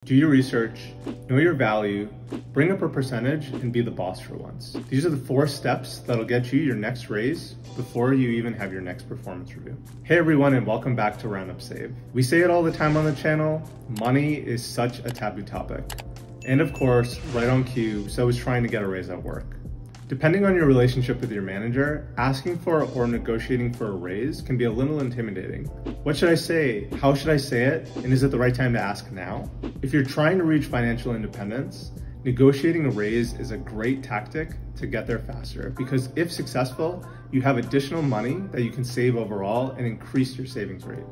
Do your research, know your value, bring up a percentage, and be the boss for once. These are the 4 steps that'll get you your next raise before you even have your next performance review. Hey everyone, and welcome back to Roundup Save. We say it all the time on the channel, money is such a taboo topic. And of course, right on cue, so is trying to get a raise at work. Depending on your relationship with your manager, asking for or negotiating for a raise can be a little intimidating. What should I say? How should I say it? And is it the right time to ask now? If you're trying to reach financial independence, negotiating a raise is a great tactic to get there faster, because if successful, you have additional money that you can save overall and increase your savings rate.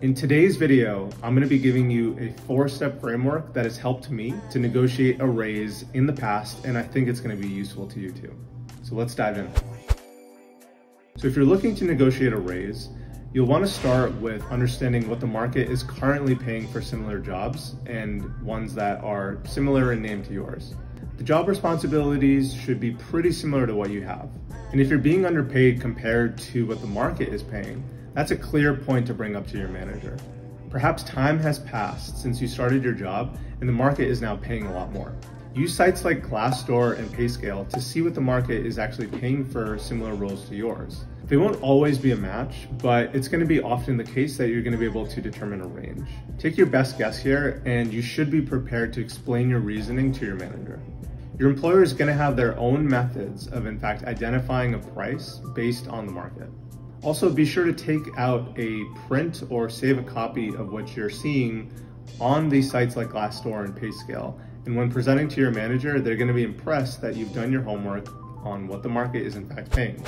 In today's video, I'm going to be giving you a 4-step framework that has helped me to negotiate a raise in the past, and I think it's going to be useful to you too. So let's dive in. So if you're looking to negotiate a raise, you'll want to start with understanding what the market is currently paying for similar jobs and ones that are similar in name to yours. The job responsibilities should be pretty similar to what you have. And if you're being underpaid compared to what the market is paying, that's a clear point to bring up to your manager. Perhaps time has passed since you started your job and the market is now paying a lot more. Use sites like Glassdoor and PayScale to see what the market is actually paying for similar roles to yours. They won't always be a match, but it's going to be often the case that you're going to be able to determine a range. Take your best guess here, and you should be prepared to explain your reasoning to your manager. Your employer is going to have their own methods of, in fact, identifying a price based on the market. Also, be sure to take out a print or save a copy of what you're seeing on these sites like Glassdoor and PayScale. And when presenting to your manager, they're going to be impressed that you've done your homework on what the market is in fact paying.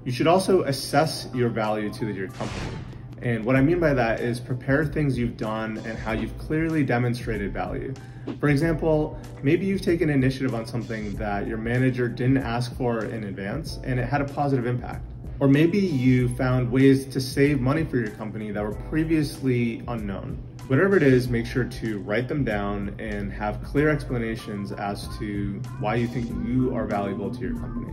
You should also assess your value to your company. And what I mean by that is prepare things you've done and how you've clearly demonstrated value. For example, maybe you've taken initiative on something that your manager didn't ask for in advance and it had a positive impact. Or maybe you found ways to save money for your company that were previously unknown. Whatever it is, make sure to write them down and have clear explanations as to why you think you are valuable to your company.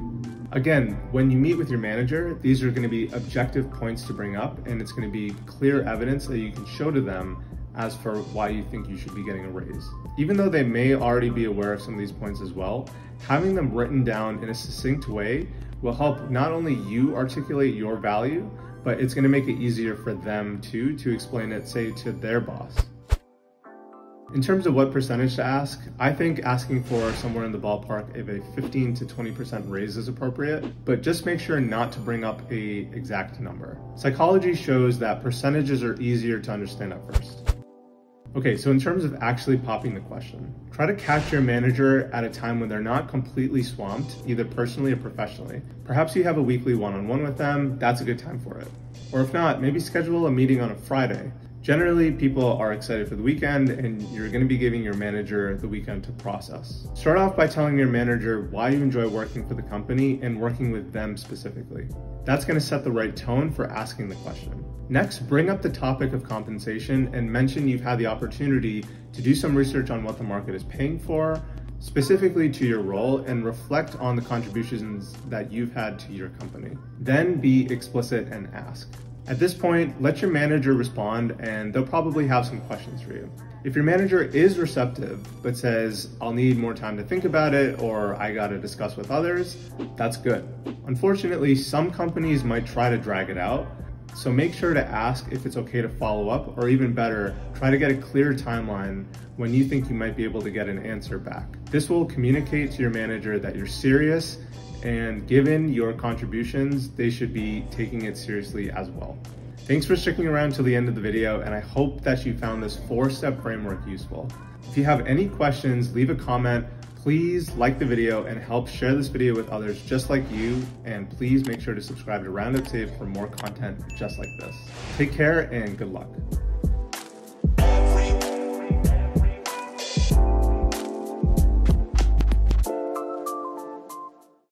Again, when you meet with your manager, these are going to be objective points to bring up, and it's going to be clear evidence that you can show to them as for why you think you should be getting a raise. Even though they may already be aware of some of these points as well, having them written down in a succinct way will help not only you articulate your value, but it's going to make it easier for them too to explain it, say, to their boss. In terms of what percentage to ask, I think asking for somewhere in the ballpark of a 15 to 20% raise is appropriate, but just make sure not to bring up an exact number. Psychology shows that percentages are easier to understand at first. Okay, so in terms of actually popping the question, try to catch your manager at a time when they're not completely swamped, either personally or professionally. Perhaps you have a weekly one-on-one with them, that's a good time for it. Or if not, maybe schedule a meeting on a Friday. Generally, people are excited for the weekend and you're going to be giving your manager the weekend to process. Start off by telling your manager why you enjoy working for the company and working with them specifically. That's going to set the right tone for asking the question. Next, bring up the topic of compensation and mention you've had the opportunity to do some research on what the market is paying for, specifically to your role, and reflect on the contributions that you've had to your company. Then be explicit and ask. At this point, let your manager respond and they'll probably have some questions for you. If your manager is receptive but says, I'll need more time to think about it, or I gotta discuss with others, that's good. Unfortunately, some companies might try to drag it out, so make sure to ask if it's okay to follow up, or even better, try to get a clear timeline when you think you might be able to get an answer back. This will communicate to your manager that you're serious, and given your contributions, they should be taking it seriously as well. Thanks for sticking around till the end of the video, and I hope that you found this 4-step framework useful. If you have any questions, leave a comment. Please like the video and help share this video with others just like you, and please make sure to subscribe to Roundup Save for more content just like this. Take care and good luck.